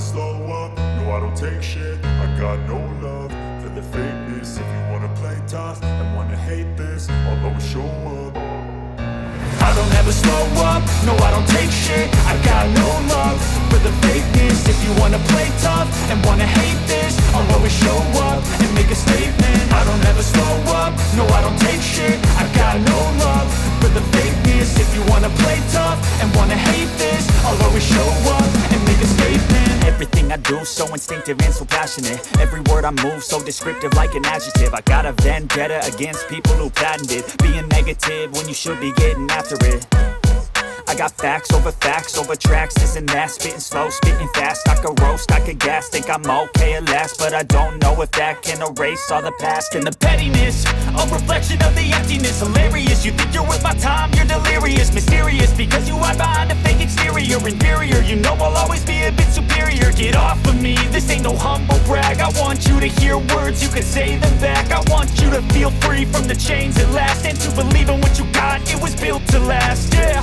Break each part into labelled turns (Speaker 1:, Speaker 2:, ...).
Speaker 1: slow up, no I don't take shit. I got no love for the fakeness. If you wanna play tough and wanna hate this, I'll always show up. I don't ever slow up, no I don't take shit. I got no love for the fakeness. If you wanna play tough and wanna hate this, I'll always show up and make a statement. I don't ever slow up, no I don't take shit. I got no love for the fakeness. If you wanna play tough and wanna hate this, I'll always show up and make a statement.
Speaker 2: Everything I do so instinctive and so passionate. Every word I move so descriptive like an adjective. I got a vendetta against people who patented being negative when you should be getting after it. I got facts over tracks, this and that. Spitting slow, spitting fast. I could roast, I could gas. Think I'm okay at last, but I don't know if that can erase all the past. And the pettiness, a reflection of the emptiness. Hilarious, you think you're worth my time, you're delirious. Mysterious, because you hide behind a fake exterior. Inferior, you know I'll always be a bit superior. Get off of me, this ain't no humble brag. I want you to hear words, you can say them back. I want you to feel free from the chains at last, and to believe in what you got, it was built to last, yeah.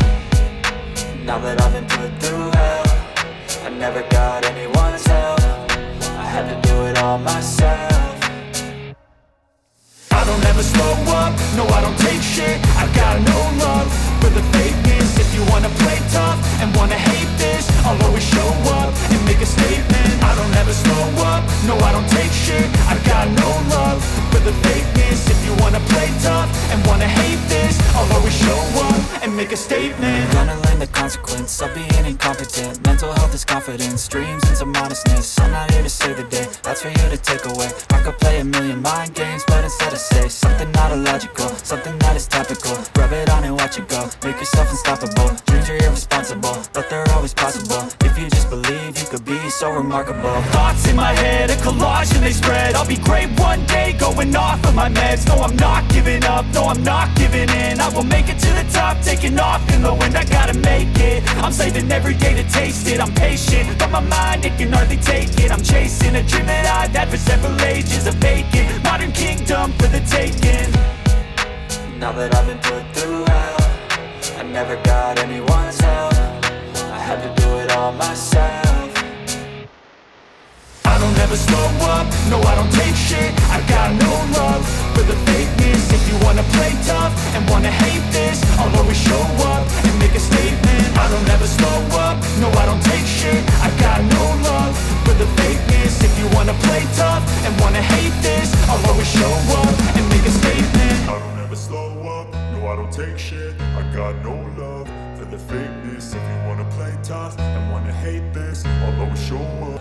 Speaker 3: Now that I've been put through hell, I never got anyone's help. I had to do it all myself.
Speaker 1: I don't ever slow up, no I don't take shit. I got no love for the fakeness. If you wanna play tough and wanna hate this, I'll always show up and make a statement. I don't ever slow up, no I don't take shit. I got no love for the fakeness. If you wanna play tough and wanna hate this, I'll always show up and make a statement.
Speaker 3: Gonna learn the consequence of being incompetent. Mental health is confidence, dreams and some modestness. I'm not here to save the day, that's for you to take away. I could play a million mind games, but instead I say something not illogical, something that is topical. Rub it on and watch it go, make yourself unstoppable. Dreams are irresponsible, but they're always possible. If you just believe, you could be so remarkable.
Speaker 2: Thoughts in my head, a collage and they spread. I'll be great one day, going off of my meds. No, I'm not giving up, no, I'm not giving in. I will make it to the top, taking off in the wind. I gotta make it, I'm saving every day to taste it. I'm patient, but my mind, it can hardly take it. I'm chasing a dream that I've had for several ages. A vacant, modern kingdom for the taking.
Speaker 3: Now that I've been put through hell, I never got anyone's help. I had to do it all myself.
Speaker 1: I don't ever slow up, no I don't take shit. I got no love for the fakeness. If you wanna play tough and wanna hate this, I'll always show up and make a statement. I don't ever slow up, no I don't take shit. I got no love for the fakeness. If you wanna play tough and wanna hate this, I'll always show up and make a statement. I don't ever slow up, no I don't take shit. I got no love for the fakeness. If you wanna play tough and wanna hate this, I'll always show up.